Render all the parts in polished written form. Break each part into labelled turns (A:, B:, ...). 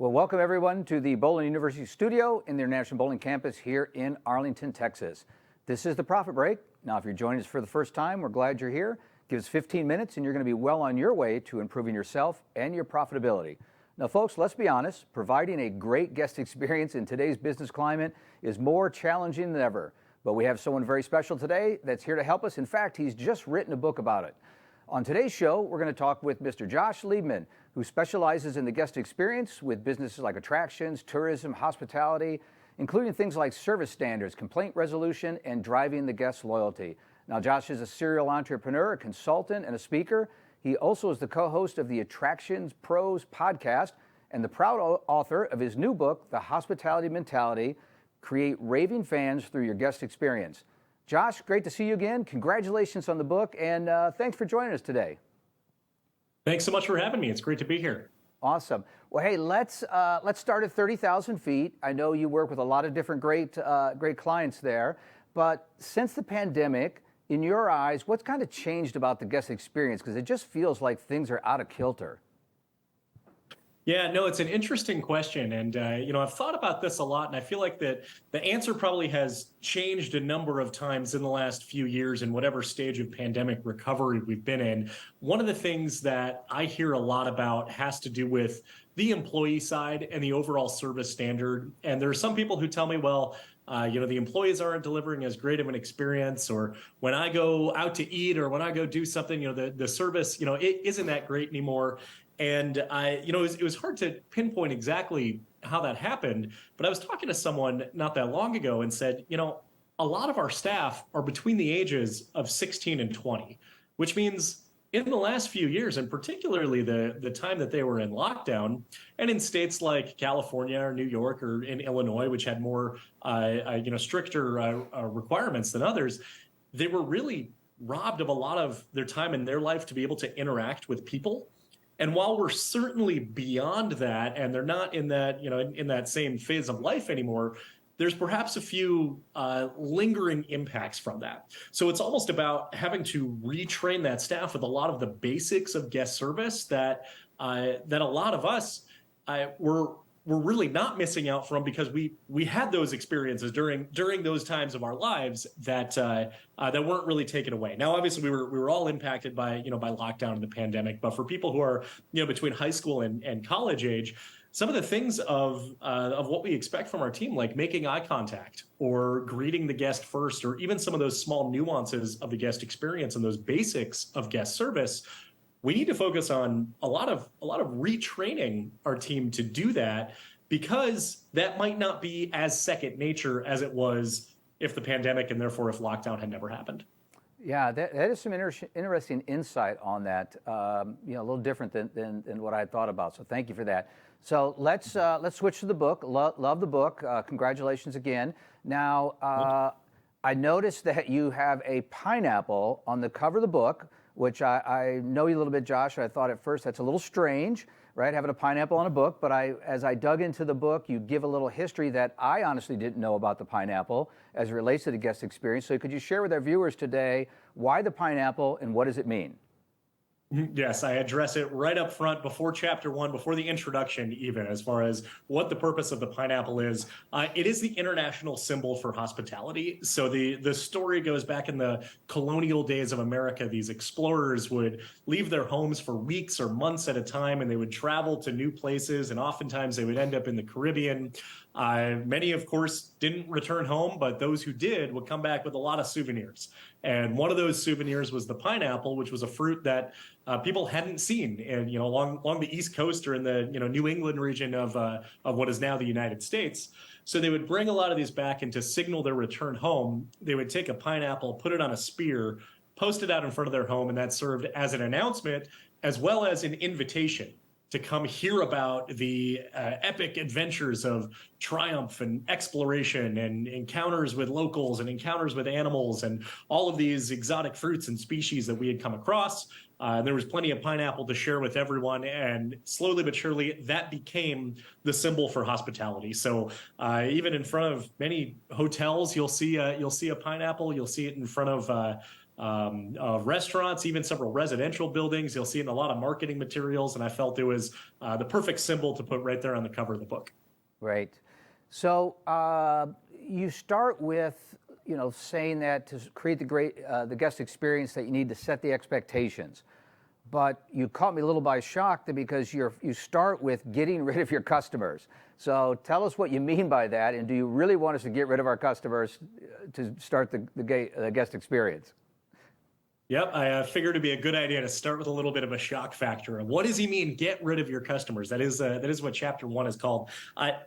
A: Well, welcome everyone to the Bowling University studio in the International Bowling Campus here in Arlington, Texas. This is the Profit Break. Now, if you're joining us for the first time, we're glad you're here. Give us 15 minutes and you're going to be well on your way to improving yourself and your profitability. Now, folks, let's be honest, providing a great guest experience in today's business climate is more challenging than ever. But we have someone very special today that's here to help us. In fact, he's just written a book about it. On today's show, we're going to talk with Mr. Josh Liebman, who specializes in the guest experience with businesses like attractions, tourism, hospitality, including things like service standards, complaint resolution, and driving the guest loyalty. Now, Josh is a serial entrepreneur, a consultant, and a speaker. He also is the co-host of the Attractions Pros podcast and the proud author of his new book, The Hospitality Mentality: Create Raving Fans Through Your Guest Experience. Josh, great to see you again. Congratulations on the book, and thanks for joining us today.
B: Thanks so much for having me. It's great to be here.
A: Awesome. Well, hey, let's start at 30,000 feet. I know you work with a lot of different great clients there, but since the pandemic, in your eyes, what's kind of changed about the guest experience? Because it just feels like things are out of kilter.
B: Yeah, no, it's an interesting question. And, I've thought about this a lot, and I feel like that the answer probably has changed a number of times in the last few years in whatever stage of pandemic recovery we've been in. One of the things that I hear a lot about has to do with the employee side and the overall service standard. And there are some people who tell me, well, the employees aren't delivering as great of an experience, or when I go out to eat or when I go do something, the service, it isn't that great anymore. And it was hard to pinpoint exactly how that happened, but I was talking to someone not that long ago and said, a lot of our staff are between the ages of 16 and 20, which means in the last few years, and particularly the time that they were in lockdown, and in states like California or New York or in Illinois, which had more stricter requirements than others, they were really robbed of a lot of their time in their life to be able to interact with people. And while we're certainly beyond that, and they're not in that, in that same phase of life anymore, there's perhaps a few lingering impacts from that. So it's almost about having to retrain that staff with a lot of the basics of guest service that a lot of us were really not missing out from, because we had those experiences during those times of our lives that weren't really taken away. Now, obviously, we were all impacted by lockdown and the pandemic, but for people who are between high school and college age, some of the things of what we expect from our team, like making eye contact or greeting the guest first, or even some of those small nuances of the guest experience and those basics of guest service, we need to focus on a lot of retraining our team to do that, because that might not be as second nature as it was if the pandemic and therefore if lockdown had never happened.
A: Yeah, that is some interesting insight on that. A little different than what I had thought about. So thank you for that. So let's switch to the book. Love the book. Congratulations again. Now, I noticed that you have a pineapple on the cover of the book, which I know you a little bit, Josh. I thought at first that's a little strange, right, having a pineapple on a book. But as I dug into the book, you give a little history that I honestly didn't know about the pineapple as it relates to the guest experience. So could you share with our viewers today why the pineapple and what does it mean?
B: Yes, I address it right up front before chapter one, before the introduction even, as far as what the purpose of the pineapple is. It is the international symbol for hospitality. So the story goes back in the colonial days of America. These explorers would leave their homes for weeks or months at a time, and they would travel to new places, and oftentimes they would end up in the Caribbean. Many, of course, didn't return home, but those who did would come back with a lot of souvenirs. And one of those souvenirs was the pineapple, which was a fruit that people hadn't seen, and along the East Coast or in the New England region of what is now the United States. So they would bring a lot of these back, and to signal their return home, they would take a pineapple, put it on a spear, post it out in front of their home, and that served as an announcement as well as an invitation to come hear about the epic adventures of triumph and exploration and encounters with locals and encounters with animals and all of these exotic fruits and species that we had come across. There was plenty of pineapple to share with everyone, and slowly but surely that became the symbol for hospitality. So even in front of many hotels, you'll see a pineapple. You'll see it in front of restaurants, even several residential buildings. You'll see it in a lot of marketing materials, and I felt it was the perfect symbol to put right there on the cover of the book.
A: Right. So you start with, saying that to create the guest experience that you need to set the expectations. But you caught me a little by shock because you start with getting rid of your customers. So tell us what you mean by that, and do you really want us to get rid of our customers to start the guest experience?
B: Yep, I figured it'd be a good idea to start with a little bit of a shock factor. What does he mean, get rid of your customers? That is what chapter 1 is called.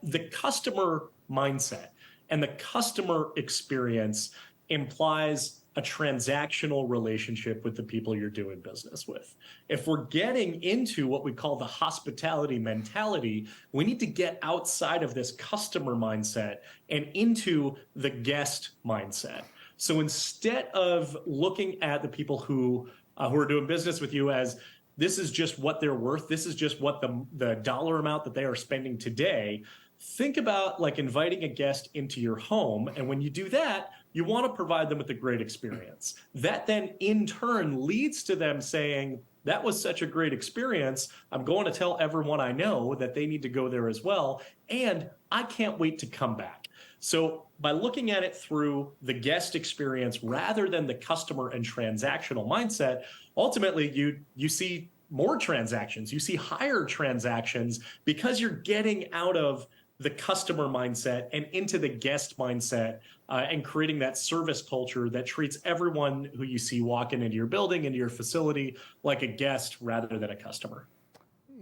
B: The customer mindset and the customer experience implies a transactional relationship with the people you're doing business with. If we're getting into what we call the hospitality mentality, we need to get outside of this customer mindset and into the guest mindset. So instead of looking at the people who are doing business with you as this is just what they're worth, this is just what the dollar amount that they are spending today, think about like inviting a guest into your home. And when you do that, you want to provide them with a great experience. That then in turn leads to them saying, that was such a great experience. I'm going to tell everyone I know that they need to go there as well. And I can't wait to come back. So by looking at it through the guest experience rather than the customer and transactional mindset, ultimately you see more transactions, you see higher transactions because you're getting out of the customer mindset and into the guest mindset and creating that service culture that treats everyone who you see walking into your building, into your facility, like a guest rather than a customer.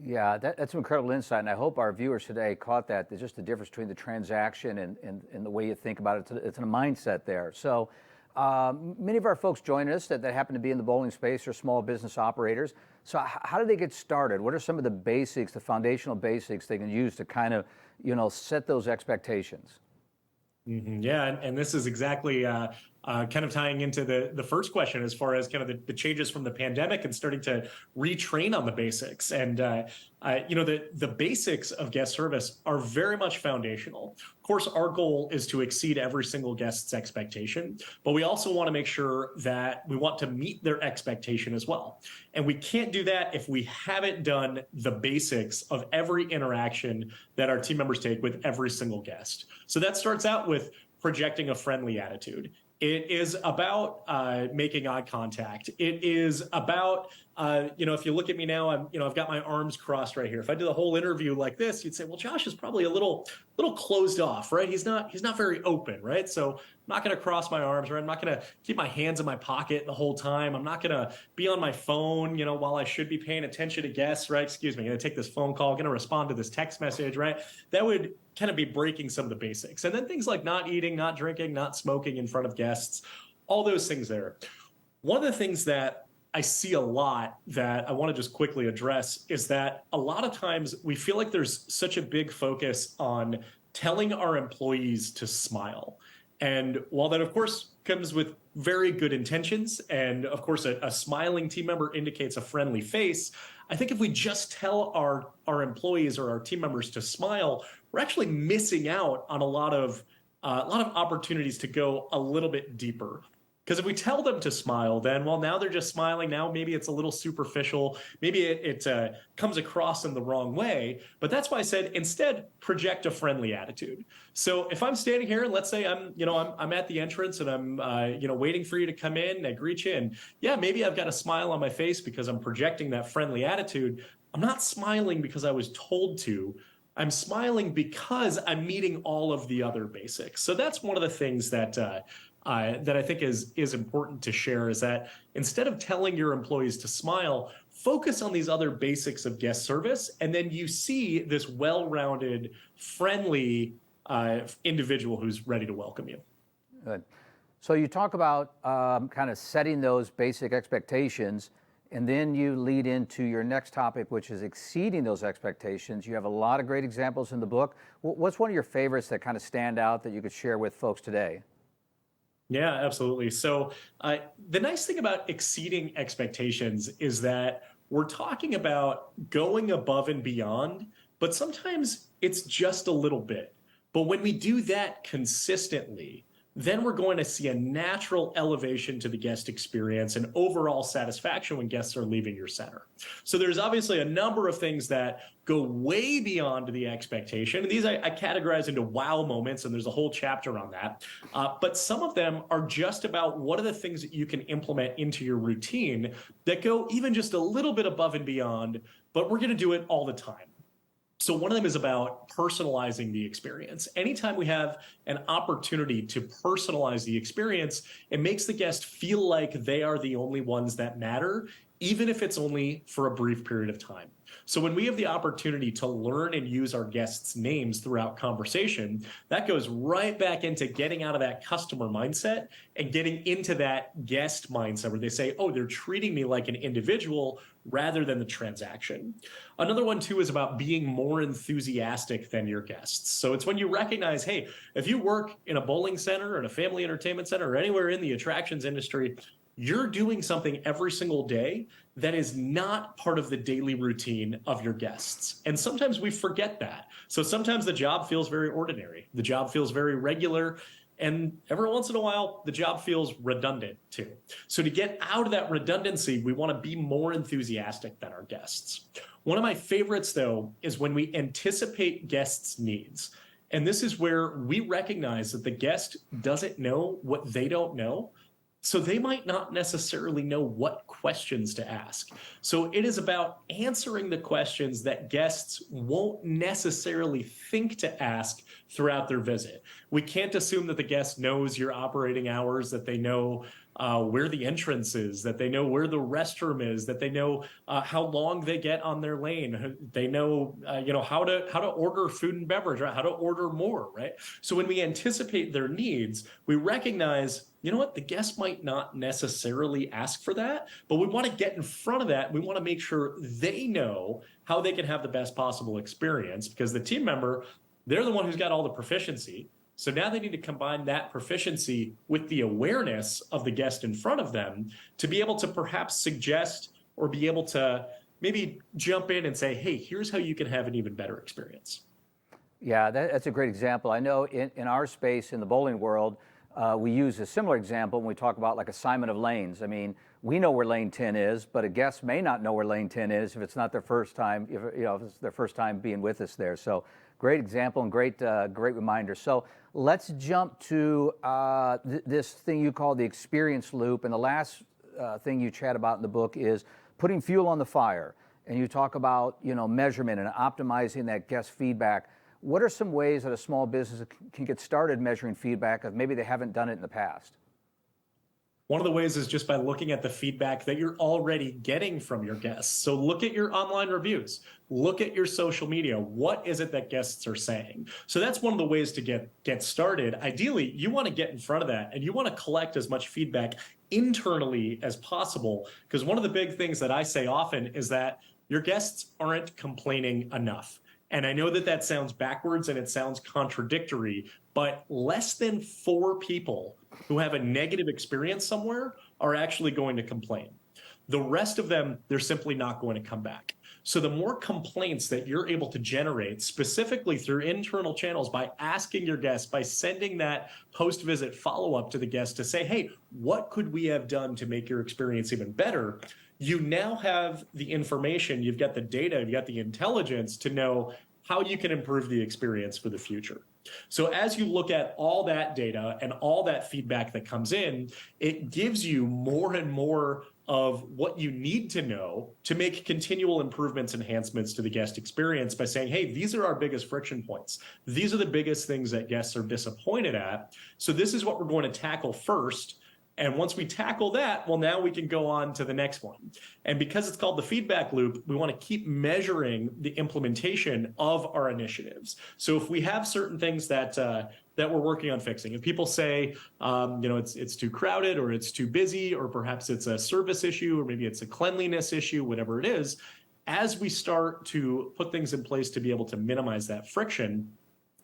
A: Yeah, that's some incredible insight, and I hope our viewers today caught that. There's just the difference between the transaction and the way you think about it. It's a mindset there. So many of our folks join us that happen to be in the bowling space or small business operators. So how do they get started? What are some of the basics, the foundational basics they can use to kind of, set those expectations?
B: Mm-hmm. Yeah, and this is exactly kind of tying into the first question as far as kind of the changes from the pandemic and starting to retrain on the basics. And the basics of guest service are very much foundational. Of course, our goal is to exceed every single guest's expectation, but we also want to make sure that we want to meet their expectation as well. And we can't do that if we haven't done the basics of every interaction that our team members take with every single guest. So that starts out with projecting a friendly attitude. It is about making eye contact. It is about, if you look at me now, I've got my arms crossed right here. If I did the whole interview like this, you'd say, well, Josh is probably a little closed off, right? He's not very open, right? So I'm not going to cross my arms, right? I'm not going to keep my hands in my pocket the whole time. I'm not going to be on my phone, while I should be paying attention to guests, right? Excuse me, I'm going to take this phone call, going to respond to this text message, right? That would kind of be breaking some of the basics. And then things like not eating, not drinking, not smoking in front of guests, all those things there. One of the things that I see a lot that I want to just quickly address is that a lot of times we feel like there's such a big focus on telling our employees to smile. And while that, of course, comes with very good intentions, and of course, a smiling team member indicates a friendly face, I think if we just tell our employees or our team members to smile, we're actually missing out on a lot of opportunities to go a little bit deeper. Because if we tell them to smile, then, well, now they're just smiling. Now maybe it's a little superficial. Maybe it comes across in the wrong way. But that's why I said instead project a friendly attitude. So if I'm standing here and let's say I'm at the entrance and I'm waiting for you to come in, and I greet you, and yeah, maybe I've got a smile on my face because I'm projecting that friendly attitude. I'm not smiling because I was told to. I'm smiling because I'm meeting all of the other basics. So that's one of the things that I think is important to share, is that instead of telling your employees to smile, focus on these other basics of guest service, and then you see this well-rounded, friendly individual who's ready to welcome you.
A: Good. So you talk about kind of setting those basic expectations, and then you lead into your next topic, which is exceeding those expectations. You have a lot of great examples in the book. What's one of your favorites that kind of stand out that you could share with folks today?
B: Yeah, absolutely. So the nice thing about exceeding expectations is that we're talking about going above and beyond, but sometimes it's just a little bit. But when we do that consistently, then we're going to see a natural elevation to the guest experience and overall satisfaction when guests are leaving your center. So there's obviously a number of things that go way beyond the expectation. And these I categorize into wow moments, and there's a whole chapter on that. But some of them are just about what are the things that you can implement into your routine that go even just a little bit above and beyond, but we're going to do it all the time. So one of them is about personalizing the experience. Anytime we have an opportunity to personalize the experience, it makes the guest feel like they are the only ones that matter, even if it's only for a brief period of time. So when we have the opportunity to learn and use our guests' names throughout conversation, that goes right back into getting out of that customer mindset and getting into that guest mindset where they say, oh, they're treating me like an individual rather than the transaction. Another one too is about being more enthusiastic than your guests. So it's when you recognize, hey, if you work in a bowling center or in a family entertainment center or anywhere in the attractions industry, you're doing something every single day that is not part of the daily routine of your guests. And sometimes we forget that. So sometimes the job feels very ordinary. The job feels very regular. And every once in a while, the job feels redundant too. So to get out of that redundancy, we want to be more enthusiastic than our guests. One of my favorites, though, is when we anticipate guests' needs. And this is where we recognize that the guest doesn't know what they don't know. So they might not necessarily know what questions to ask. So it is about answering the questions that guests won't necessarily think to ask throughout their visit. We can't assume that the guest knows your operating hours, that they know where the entrance is, that they know where the restroom is, that they know how long they get on their lane. They know, how to order food and beverage, right? How to order more, right? So when we anticipate their needs, we recognize, you know what, the guest might not necessarily ask for that, but we want to get in front of that. We want to make sure they know how they can have the best possible experience, because the team member, they're the one who's got all the proficiency. So now they need to combine that proficiency with the awareness of the guest in front of them to be able to perhaps suggest or be able to maybe jump in and say, hey, here's how you can have an even better experience.
A: Yeah, that's a great example. I know in our space, in the bowling world, we use a similar example when we talk about like assignment of lanes. I mean, we know where lane 10 is, but a guest may not know where lane 10 is if it's not their first time, if it's their first time being with us there. So great example and great reminder. So let's jump to this thing you call the experience loop. And the last thing you chat about in the book is putting fuel on the fire. And you talk about, measurement and optimizing that guest feedback. What are some ways that a small business can get started measuring feedback if maybe they haven't done it in the past?
B: One of the ways is just by looking at the feedback that you're already getting from your guests. So look at your online reviews, look at your social media. What is it that guests are saying? So that's one of the ways to get started. Ideally, you want to get in front of that and you want to collect as much feedback internally as possible. Because one of the big things that I say often is that your guests aren't complaining enough. And I know that that sounds backwards and it sounds contradictory, but less than 4 people who have a negative experience somewhere are actually going to complain. The rest of them, they're simply not going to come back. So the more complaints that you're able to generate specifically through internal channels by asking your guests, by sending that post-visit follow-up to the guest to say, hey, what could we have done to make your experience even better? You now have the information, you've got the data, you've got the intelligence to know how you can improve the experience for the future. So as you look at all that data and all that feedback that comes in, it gives you more and more of what you need to know to make continual improvements, enhancements to the guest experience by saying, hey, these are our biggest friction points. These are the biggest things that guests are disappointed at. So this is what we're going to tackle first. And once we tackle that, well, now we can go on to the next one. And because it's called the feedback loop, we want to keep measuring the implementation of our initiatives. So if we have certain things that we're working on fixing, if people say, it's too crowded or it's too busy, or perhaps it's a service issue, or maybe it's a cleanliness issue, whatever it is, as we start to put things in place to be able to minimize that friction,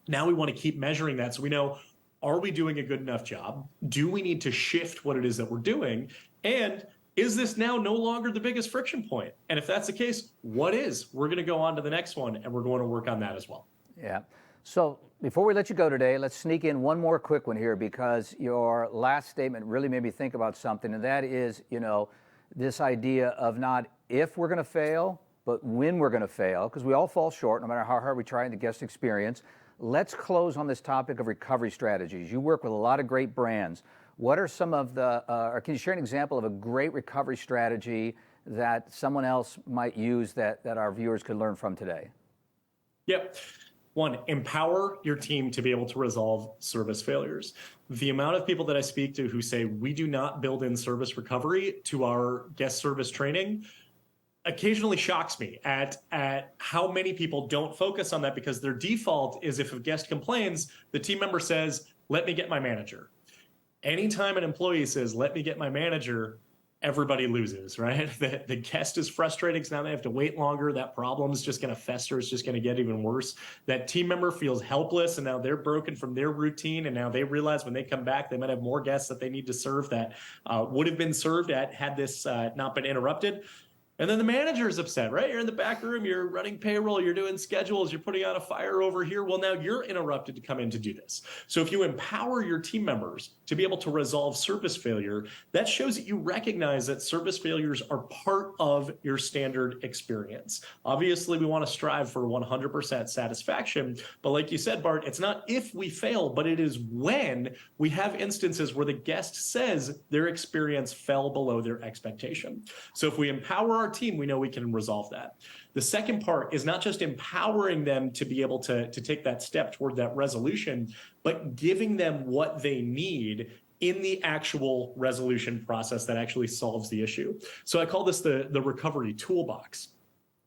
B: now we want to keep measuring that so we know, are we doing a good enough job? Do we need to shift what it is that we're doing? And is this now no longer the biggest friction point? And if that's the case, what is? We're going to go on to the next one and we're going to work on that as well.
A: Yeah. So Before we let you go today, let's sneak in one more quick one here, because your last statement really made me think about something, and that is, this idea of not if we're going to fail, but when we're going to fail, because we all fall short no matter how hard we try in the guest experience. Let's close on this topic of recovery strategies. You work with a lot of great brands. What are some of the, or can you share an example of a great recovery strategy that someone else might use that our viewers could learn from today?
B: Yep. One, empower your team to be able to resolve service failures. The amount of people that I speak to who say we do not build in service recovery to our guest service training occasionally shocks me at how many people don't focus on that, because their default is if a guest complains, the team member says, let me get my manager. Anytime an employee says, let me get my manager, everybody loses, right? The guest is frustrated because now they have to wait longer. That problem is just going to fester. It's just going to get even worse. That team member feels helpless, and now they're broken from their routine. And now they realize when they come back, they might have more guests that they need to serve that would have been served had this not been interrupted. And then the manager is upset, right? You're in the back room, you're running payroll, you're doing schedules, you're putting out a fire over here. Well, now you're interrupted to come in to do this. So if you empower your team members to be able to resolve service failure, that shows that you recognize that service failures are part of your standard experience. Obviously, we want to strive for 100% satisfaction. But like you said, Bart, it's not if we fail, but it is when we have instances where the guest says their experience fell below their expectation. So if we empower our team, we know we can resolve that. The second part is not just empowering them to be able to take that step toward that resolution, but giving them what they need in the actual resolution process that actually solves the issue. So I call this the recovery toolbox.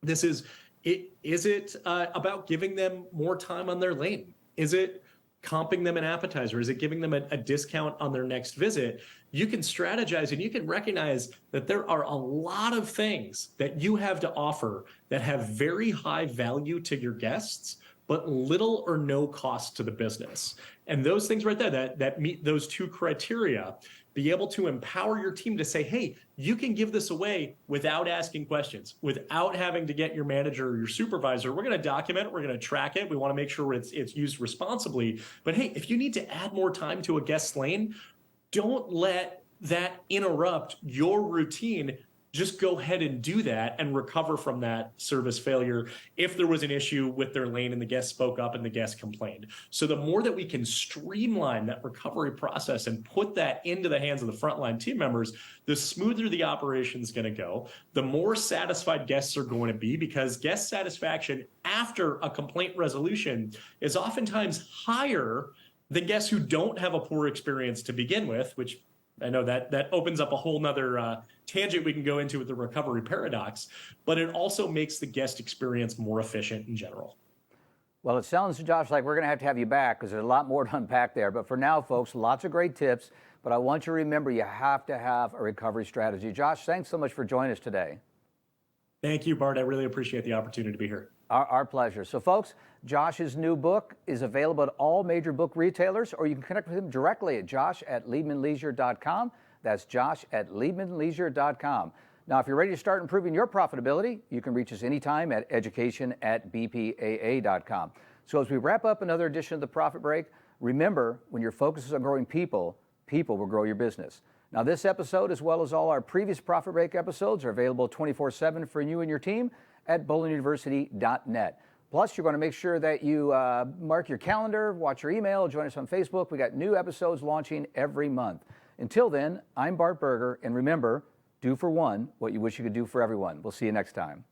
B: This is it about giving them more time on their lane? Is it comping them an appetizer? Is it giving them a discount on their next visit? You can strategize and you can recognize that there are a lot of things that you have to offer that have very high value to your guests, but little or no cost to the business. And those things right there that meet those two criteria, be able to empower your team to say, hey, you can give this away without asking questions, without having to get your manager or your supervisor. We're going to document it. We're going to track it. We want to make sure it's used responsibly. But hey, if you need to add more time to a guest's lane, don't let that interrupt your routine. Just go ahead and do that and recover from that service failure if there was an issue with their lane and the guest spoke up and the guest complained. So the more that we can streamline that recovery process and put that into the hands of the frontline team members, the smoother the operation is going to go, the more satisfied guests are going to be, because guest satisfaction after a complaint resolution is oftentimes higher than guests who don't have a poor experience to begin with, which I know that opens up a whole nother tangent we can go into with the recovery paradox, but it also makes the guest experience more efficient in general.
A: Well, it sounds, Josh, like we're going to have you back, because there's a lot more to unpack there. But for now, folks, lots of great tips. But I want you to remember, you have to have a recovery strategy. Josh, thanks so much for joining us today.
B: Thank you, Bart. I really appreciate the opportunity to be here.
A: Our pleasure. So, folks, Josh's new book is available at all major book retailers, or you can connect with him directly at josh@liebmanleisure.com. That's josh@liebmanleisure.com. Now, if you're ready to start improving your profitability, you can reach us anytime at education@bpaa.com. So as we wrap up another edition of The Profit Break, remember, when your focus is on growing people, people will grow your business. Now, this episode, as well as all our previous Profit Break episodes, are available 24/7 for you and your team at bowlinuniversity.net. Plus, you're going to make sure that you mark your calendar, watch your email, join us on Facebook. We got new episodes launching every month. Until then, I'm Bart Berger, and remember, do for one what you wish you could do for everyone. We'll see you next time.